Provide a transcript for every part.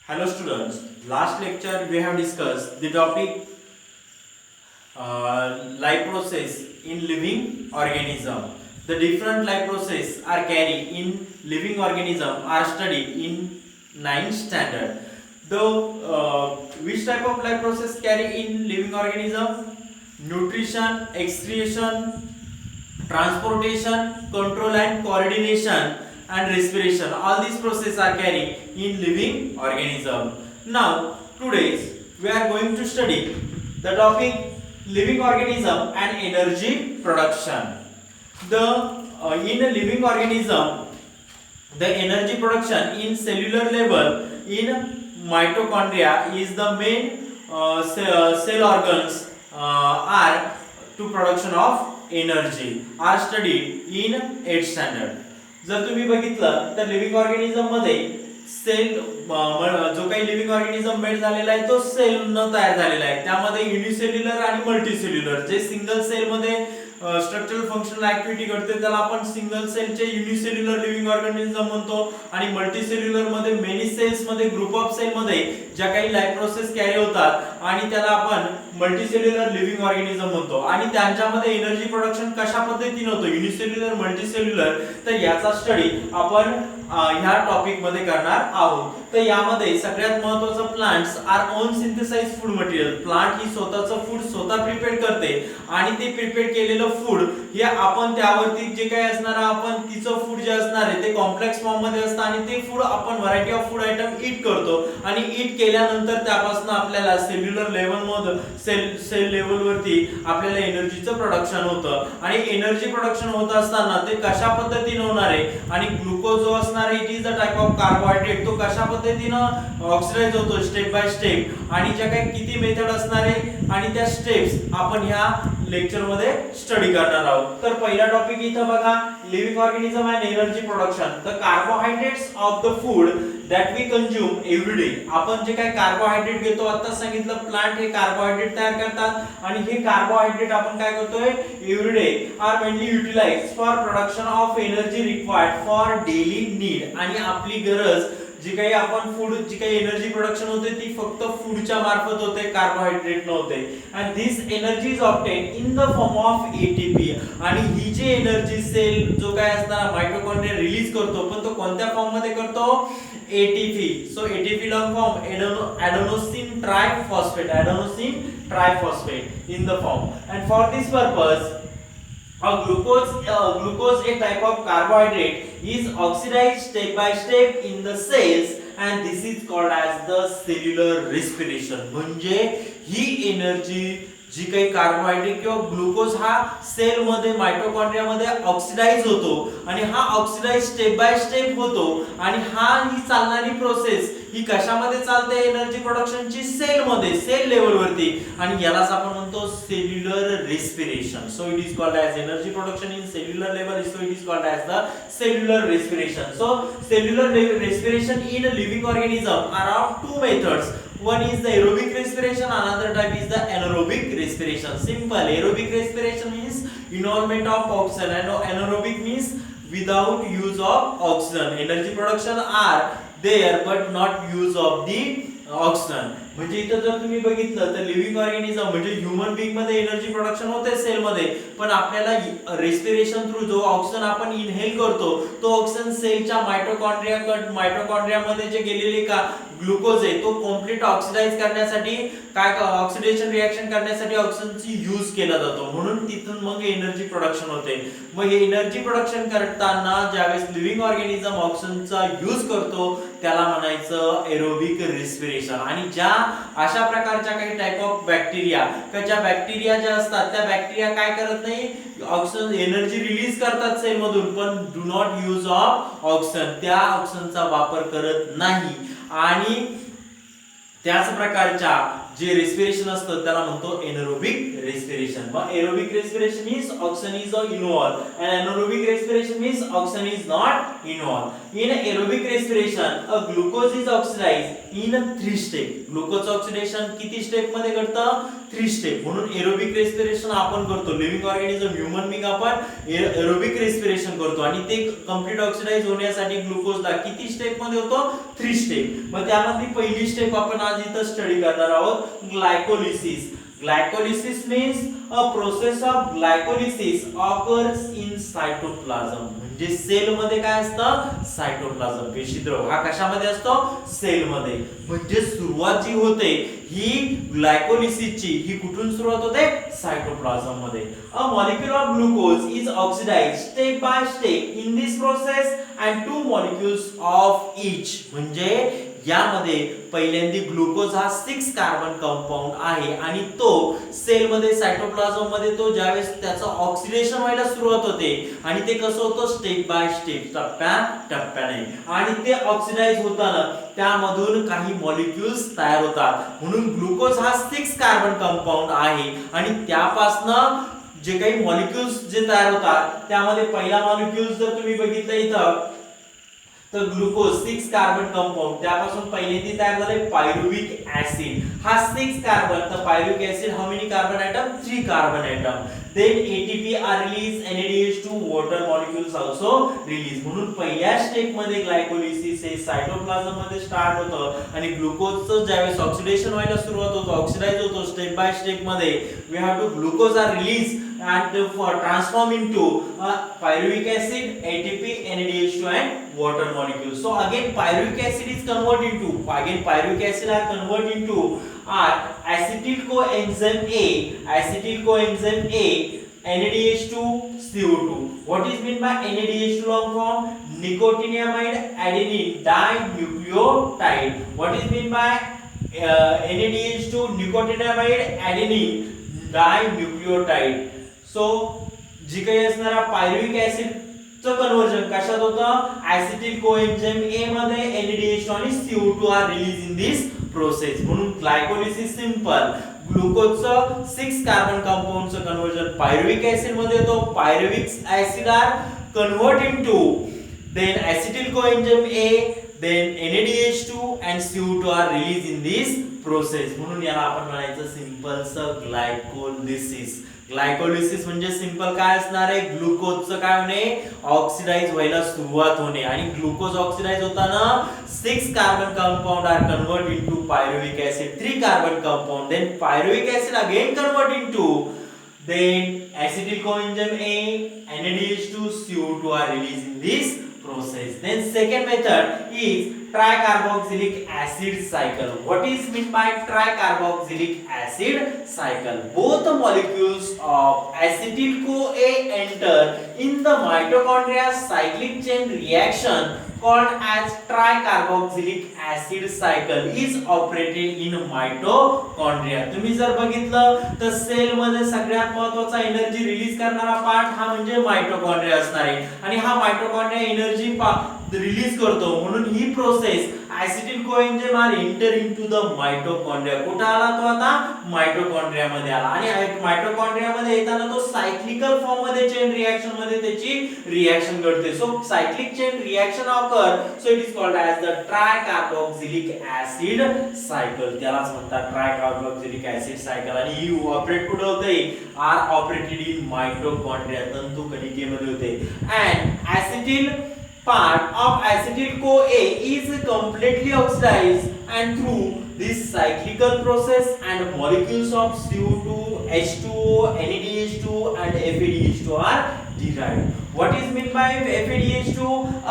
Hello students, last lecture we have discussed the topic life process in living organism. The different life process are carried in living organism are studied in 9th standard. Which type of life process carry in living organism? Nutrition, excretion, transportation, control and coordination and respiration. All these processes are carried in living organism. Now, today we are going to study the topic living organism and energy production. In a living organism, the energy production in cellular level in mitochondria is the main cell organs are to production of energy are studied in 8th standard. जर तुम्ही बघितलं तर living organism मध्ये sale जो काही living organism made झालेला आहे तो सेल न तयार झालेला आहे. त्यामध्ये युनिसेल्युलर आणि मल्टीसेल्युलर जे सिंगल सेल मध्ये स्ट्रक्चरल फंक्शनल ऍक्टिव्हिटी घडते त्याला आपण सिंगल सेलचे युनिसेल्युलर लिव्हिंग ऑर्गॅनिझम म्हणतो आणि मल्टीसेल्युलर मध्ये मेनी सेल्स मध्ये ग्रुप ऑफ सेल मध्ये ज्या काही लाईफ प्रोसेस कॅरी होतात आणि त्याला आपण मल्टीसेल्युलर लिव्हिंग ऑर्गॅनिझम म्हणतो. आणि त्यांच्यामध्ये एनर्जी प्रोडक्शन कशा पद्धतीने होतं युनिसेल्युलर मल्टीसेल्युलर तर याचा स्टडी आपण ह्या टॉपिक मध्ये करणार आहोत. तर यामध्ये सगळ्यात महत्त्वाचं plants are own synthesize food material. Plant ही स्वतःचं फूड स्वतः प्रिपेअर करते आणि ते प्रिपेअर केलेलं फूड हे आपण त्यावरती जे काही असणार आपण तिचं फूड जे असणार आहे ते कॉम्प्लेक्स फॉर्म मध्ये असतं आणि ते फूड आपण व्हरायटी ऑफ फूड आयटम ईट करतो आणि ईट केल्यानंतर त्यापासून आपल्याला सेल्युलर लेवल मध्ये सेल लेवल वरती आपल्याला एनर्जीचं प्रोडक्शन होतं. आणि एनर्जी प्रोडक्शन होत असताना ते कशा पद्धतीने होणार आहे आणि ग्लुकोज जो असणार आहे it is the type of carbohydrate तो कशा पद्धतीने ऑक्सिडाइज होतो स्टेप बाय स्टेप आणि ज्या काही किती मेथड असणार आहे आणि त्या स्टेप्स आपण ह्या लेक्चर मध्ये स्टडी करणार आहोत. तर पहिला टॉपिक इथं बघा living organism and energy production. The carbohydrates of the food that we consume every day. आपण जे काही कार्बोहायड्रेट घेतो आता सांगितलं प्लांट हे कार्बोहायड्रेट तयार करतात आणि हे कार्बोहायड्रेट आपण काय करतोय every day are mainly utilized for production of energy required for daily need. आणि आपली गरज जी काही आपण फूड जी काही एनर्जी प्रोडक्शन होते ती फक्त फूडच्या मार्फत होते कार्बोहायड्रेट नव्हते. And this energy is obtain in the form of ATP. आणि ही जी एनर्जी सेल जो काय असणार मायटोकॉन्ड्रिया रिलीज करतो पण तो कोणत्या फॉर्म मध्ये करतो ATP. So ATP long form adenosine triphosphate in the form. And for this purpose glucose a type of carbohydrate is oxidized step by step in the cells and this is called as the cellular respiration. म्हणजे ही energy जी काही carbohydrate किंवा glucose हा sale मध्ये mitochondria मध्ये oxidise होतो आणि हा oxidise step by step होतो आणि हा ही चालणारी प्रोसेस ही कशामध्ये चालते एनर्जी प्रोडक्शनची सेल मध्ये सेल लेवल वरती आणि यालाच आपण म्हणतो cellular respiration. So it is called as energy production in cellular level. So it is called as the cellular respiration. So cellular respiration in a living organism are of two methods. One is the aerobic respiration, another type is the anaerobic respiration. Simple. Aerobic respiration means involvement of oxygen and anaerobic means without use of oxygen. Energy production are there but not use of the oxygen. म्हणजे इथं जर तुम्ही बघितलं तर living organism म्हणजे human being मध्ये energy production होते sale मध्ये पण आपल्याला रेस्पिरेशन थ्रू जो ऑक्सिजन आपण इनहेल करतो तो ऑक्सिजन सेलच्या मायटोकॉन्ड्रिया मध्ये जे गेलेले का ग्लुकोज आहे तो कंप्लीट ऑक्सिडाइज करण्यासाठी काय ऑक्सिडेशन रिएक्शन करण्यासाठी ऑक्सिजनची यूज केला जातो म्हणून तिथून मग एनर्जी प्रोडक्शन होते. मग हे एनर्जी प्रोडक्शन करताना ज्यावेळेस लिव्हिंग ऑर्गॅनिझम ऑक्सिजनचा यूज करतो त्याला म्हणायचं एरोबिक रेस्पिरेशन. आणि ज्या अशा प्रकारच्या काही टाइप ऑफ बॅक्टेरिया ज्या बॅक्टेरिया ज्या असतात त्या बॅक्टेरिया काय करत नाही ऑक्सिजन एनर्जी रिलीज करतात सेल मधून पण do not use of oxygen त्या ऑक्सिजनचा वापर करत नाही. आणि त्याच प्रकारच्या जे रेस्पिरेशन असतं त्याला म्हणतो एनारोबिक रेस्पिरेशन. मग aerobic respiration means oxygen is involve and anaerobic respiration means oxygen is not involve. In aerobic respiration, a glucose is oxidized in 3 step. Glucose oxidation किती स्टेप मध्ये घडतं? 3 स्टेप. म्हणून एरोबिक रेस्पिरेशन आपण करतो. Living organism human being आपण aerobic respiration करतो आणि ते कंप्लीट ऑक्सिडाइज होण्यासाठी ग्लुकोजला किती स्टेप मध्ये होतो? 3 स्टेप. मग त्यामध्ये पहिली स्टेप आपण आज इथं स्टडी करणार आहोत, glycolysis. Glycolysis means a process of glycolysis occurs in cytoplasm. म्हणजे सेल मध्ये काय असतं? सायटोप्लाझम, पेशीद्रव हा कशामध्ये असतो? सेल मध्ये. म्हणजे सुरुवात जी होते ही ग्लायकोलिसिसची, ही कुठून सुरुवात होते? सायटोप्लाझम मध्ये. A molecule of glucose is oxidized step by step in this process and 2 molecules of each. म्हणजे यामध्ये पहिल्यांदा ग्लुकोज हा 6 कार्बन कंपाऊंड आहे आणि तो सेल मध्ये सायटोप्लाझम मध्ये तो ज्यावेळेस त्याचं ऑक्सिडेशन व्हायला सुरुवात होते आणि ते कसं होतं? स्टेप बाय स्टेप, टप्प्याने. आणि ते ऑक्सिडाइज होताना त्यामधून काही मॉलिक्युल्स तयार होतात. म्हणून ग्लुकोज हा 6 कार्बन कंपाऊंड आहे आणि त्यापासनं जे काही मॉलिक्युल्स जे तयार होतात त्यामध्ये पहिला मॉलिक्युल्स जर तुम्ही बघितलं इथं तर ग्लुकोज 6 कार्बन कंपाऊंड, त्यापासून पहिल्यांदा तयार झाले पायरुविक ऍसिड. हा 6 कार्बन, तर pyruvic acid how many carbon atom? 3 carbon atom. then ATP are released, NADH2 water molecules also release. म्हणून पहिल्या स्टेप मध्ये ग्लायकोलिसिस हे सायटोप्लाझम मध्ये स्टार्ट होतं आणि ग्लुकोजचं ज्यावेळेस ऑक्सिडेशन व्हायला सुरुवात होतो, ऑक्सिडाइज होतो स्टेप बाय स्टेप मध्ये, we have to glucose are released and transform into pyruvic acid, ATP, NADH2 and water molecules. So again pyruvic acid is converted into, pyruvic acid are converted into acetyl coenzyme A, NADH2, CO2. What is meant by NADH2 long form? Nicotinamide adenine dinucleotide. What is meant by NADH2? Nicotinamide adenine dinucleotide. So जी काही असणारा pyruvic acid चं conversion कशात होतं? ऍसिटिल कोएन्झाइम ए मध्ये NADH2 आणि CO2 are release in this process. म्हणून glycolysis simple, ग्लुकोजचं 6 carbon कंपाऊंडचं कन्वर्जन पायरुविक ऍसिड मध्ये होतो, pyruvic acid are convert into then acetyl coenzyme A, then NADH2 and CO2 are released in this process. म्हणून याला आपण म्हणायचं सिंपलचं ग्लायकोलिसिस. ग्लायकोलिसिस म्हणजे सिंपल काय असणार आहे? ग्लुकोजचं काय होणे? ऑक्सिडाइज व्हायला सुरुवात होणे आणि ग्लुकोज ऑक्सिडाइज होताना 6 carbon compound are convert into pyruvic acid, 3 carbon compound, then pyruvic acid again convert into then acetyl coenzyme A, NADH2, CO2 are released in this process. Then second method is tricarboxylic acid cycle. What is meant by tricarboxylic acid cycle? Both molecules of acetyl CoA enter in the mitochondria cyclic chain reaction called as tricarboxylic acid cycle is operated in mitochondria. तुम्ही जर बघितलं तर sale मध्ये सगळ्यात महत्त्वाचा energy release करणारा part हा म्हणजे मायटोकॉन्ड्रिया असणार आहे आणि हा मायटोकॉन्ड्रिया एनर्जी रिलीज करतो. म्हणून ही process acetyl coenzyme are enter into the mitochondria. कुठे आला तो आता? मायटोकॉन्ड्रिया मध्ये आला आणि मायटोकॉन्ड्रिया मध्ये येताना तो सायक्लिकल फॉर्म मध्ये चेन रिएक्शन मध्ये त्याची रिएक्शन घडते. So cyclic chain reaction occur, so it is called as the tricarboxylic acid cycle. त्यालाच म्हणतात ट्रायकार्बोक्सिलिक ऍसिड सायकल. आणि ही ऑपरेट कुठे होते? आर ऑपरेटेड इन मायटोकॉन्ड्रिया, तंतुकणिकेमध्ये होते. And acetyl part of acetyl CoA is completely oxidized and through this cyclical process and molecules of CO2, H2O, NADH2 and FADH2 are derived. What is meant by FADH2?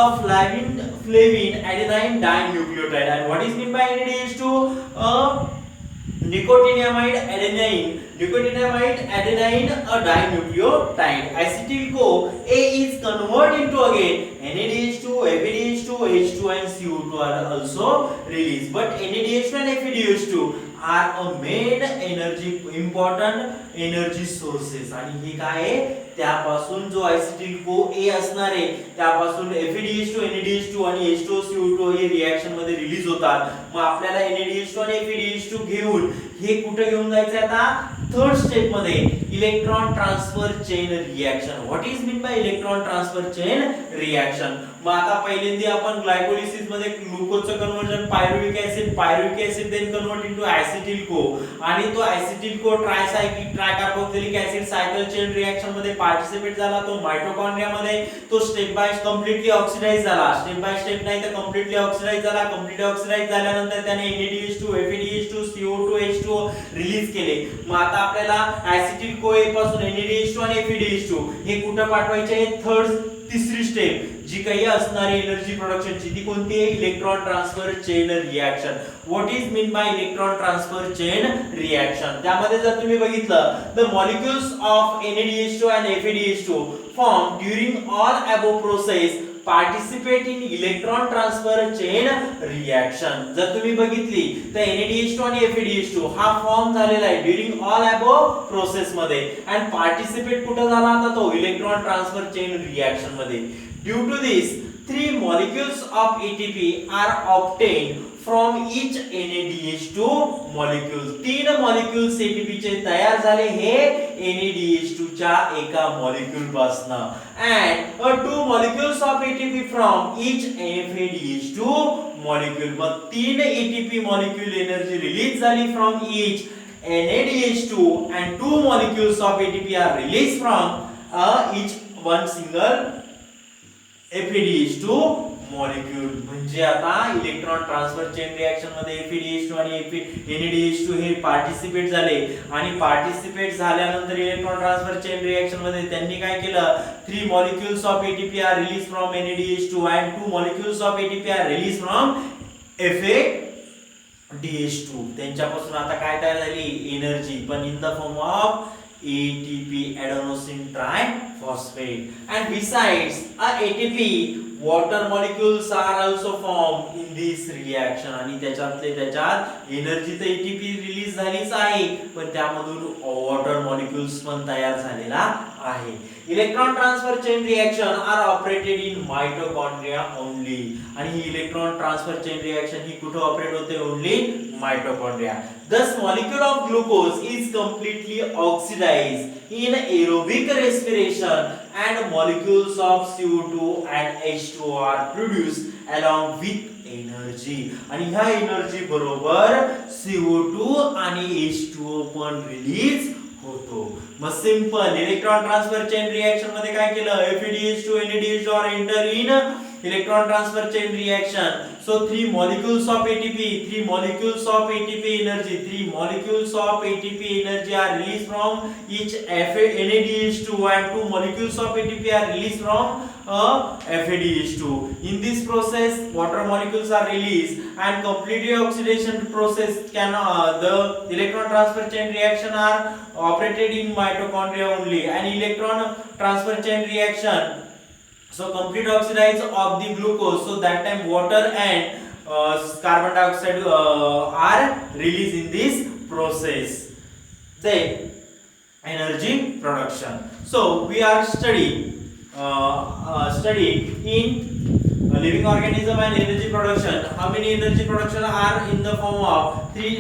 A flavin adenine dinucleotide. And what is meant by NADH2? A nicotinamide adenine a dinucleotide. Acetyl CoA is converted into again NADH2, FADH2, H2 and CO2 are also released. But NADH2 and FADH2 are a main important energy sources. आणि हे काय आहे? त्यापासून जो ऍसिटिल CoA असणार आहे त्यापासून FADH2, NADH2 आणि H2O, CO2 हे रिएक्शन मध्ये रिलीज होतात. मग आपल्याला NADH2 आणि FADH2 घेऊन हे कुठे घेऊन जायचं आता? थर्ड स्टेप मध्ये electron transfer chain reaction. What is mean by electron transfer chain reaction? मग आता पहिल्यांदा आपण ग्लायकोलिसिस मध्ये ग्लुकोजचं conversion pyruvic acid then convert into acetyl co आणि तो acetyl co tricyclic tricarboxylic acid cycle chain reaction मध्ये पार्टिसिपेट झाला, तो मायटोकॉन्ड्रिया मध्ये तो स्टेप बाय कम्प्लीटली ऑक्सिडाइज झाला, स्टेप बाय स्टेप नाही तर कम्प्लीटली ऑक्सिडाइज झाला, कम्प्लीटली ऑक्सिडाइज झाल्यानंतर त्याने NADH2 FADH2 CO2 H2O release केले. मग आता आपल्याला ऍसिटिल को ए पासून NADH2 आणि FADH2 हे कुठे पाठवायचे आहे, तिसरी स्टेप जी काही असणारी एनर्जी प्रोडक्शनची ती कोणती आहे, electron transfer chain reaction. What is mean by electron transfer chain reaction, त्यामध्ये जर तुम्ही बघितलं the molecules of NADH2 and FADH2 formed during all above process participate in electron transfer chain reaction. जर तुम्ही बघितली तर NADH2 आणि FADH2 हा फॉर्म झालेला आहे ड्यूरिंग ऑल अबोव प्रोसेस मध्ये आणि पार्टिसिपेट कुठे झाला आता तो इलेक्ट्रॉन ट्रान्सफर चेन रिएक्शन मध्ये. Due to this 3 molecules of ATP are obtained from each NADH2 molecule. 3 molecules ATP चे तयार झाले हे NADH2 च्या एका मॉलिक्यूल पासून and 2 molecules of ATP from each FADH2 molecule. मग 3 ATP molecule एनर्जी रिलीज झाली from each NADH2 and 2 molecules of ATP are released from each one single FADH2 molecule. म्हणजे आता इलेक्ट्रॉन ट्रान्सफर चेन रिएक्शन मध्ये FADH2 आणि NADH2 हे participate झाले आणि participate झाल्यानंतर इलेक्ट्रॉन ट्रान्सफर चेन रिएक्शन मध्ये त्यांनी काय केलं, 3 molecules of ATP are released from NADH2 and 2 molecules of ATP are released from FADH2. त्यांच्यापासून आता काय तयार झाली, एनर्जी, पण in the form of ATP adenosine triphosphate. And besides ATP, water molecules are also formed in this reaction. आणि त्याच्यात energy तर ATP release झालीच आहे पण त्यामधून वॉटर मॉलिक्युल्स पण तयार झालेला आहे. Electron transfer chain reaction are operated in mitochondria only. आणि ही इलेक्ट्रॉन ट्रान्सफर चेन रिएक्शन ही कुठे ऑपरेट होते, only mitochondria. Thus molecule of glucose is completely oxidized in aerobic respiration and molecules of CO2 and H2O are produced along with energy. आणि ह्या energy बरोबर CO2 आणि H2O पण release होतो. मग simple electron transfer chain reaction मध्ये काय केलं, FADH2 NADH2 are enter in electron transfer chain reaction. So 3 molecules of ATP energy, 3 molecules of ATP energy are released from each NADH2 and 2 molecules of ATP are released from FADH2. In this process water molecules are released and completely oxidation process can the electron transfer chain reaction are operated in mitochondria only. And electron transfer chain reaction, so complete oxidize of the glucose, so that time water and carbon dioxide are released in this process. Then energy production. So we are studying in living organism and energy production. How many energy production are in the form of three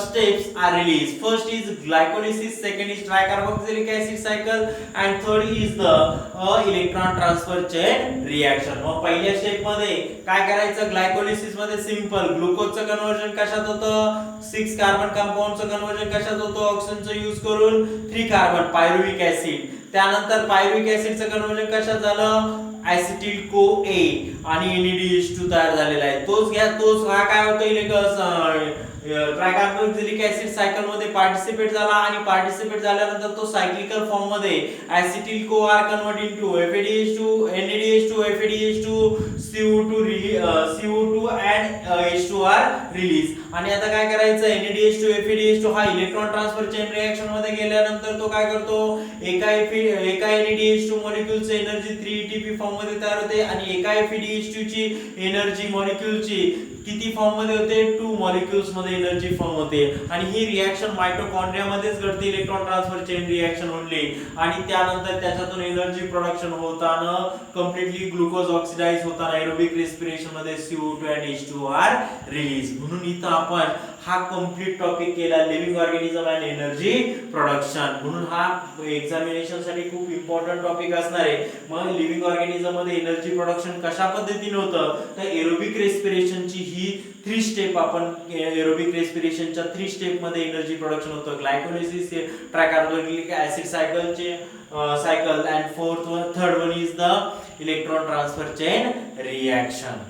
steps are released. First is glycolysis, second is tricarboxylic acid cycle, and third is the electron transfer chain reaction. मग पहिल्या step मध्ये काय करायचं, glycolysis मध्ये simple ग्लुकोजचं conversion कशात होतं, 6 carbon कंपाऊंडचं conversion कशात होतं, ऑक्सिजनचं यूज करून 3 कार्बन पायरुविक ऍसिड. त्यानंतर पायरुविक ऍसिडचं कन्वर्जन कशात झालं, ऍसिटिल को ए आणि NADH2 तयार झालेला आहे. तोच हा काय होतं, ट्रायकार्बोक्सिलिक ऍसिड सायकल मध्ये पार्टिसिपेट झाला आणि पार्टिसिपेट झाल्यानंतर तो सायक्लिकल फॉर्म मध्ये acetyl co are convert into FADH2 NADH2 FADH2 CO2 and H2 are release. आणि आता काय करायचं, NADH2 FADH2 हा इलेक्ट्रॉन ट्रान्सफर चेन रिएक्शन मध्ये गेल्यानंतर तो काय करतो, एका NADH2 मॉलिक्यूलची एनर्जी 3 ATP फॉर्म मध्ये तयार होते आणि एका FADH2 ची एनर्जी मॉलिक्यूलची किती फॉर्म मध्ये होते, 2 मॉलिक्यूल्स मध्ये एनर्जी फॉर्म होते. आणि ही रिएक्शन माइटोकॉन्ड्रिया मध्येच घडते, electron transfer chain reaction only. आणि त्यानंतर त्याच्यातून एनर्जी प्रोडक्शन होताना कंप्लीटली ग्लुकोज ऑक्सिडाइज होताना एरोबिक रेस्पिरेशन मध्ये CO2 आणि H2O आर रिलीज. म्हणून इथं आपण हा कम्प्लीट टॉपिक केला living organism and energy production. म्हणून हा एक्झामिनेशन साठी खूप इम्पॉर्टंट टॉपिक असणार आहे. मग लिव्हिंग ऑर्गॅनिझम मध्ये एनर्जी प्रोडक्शन कशा पद्धतीने होतं, तर एरोबिक रेस्पिरेशनची ही 3 स्टेप, आपण एरोबिक रेस्पिरेशनच्या 3 स्टेप मध्ये एनर्जी प्रोडक्शन होतं. ग्लायकोलिसिस, ट्रायकार्बोनिक ऍसिड सायकलचे cycle, and third one is the electron transfer chain reaction.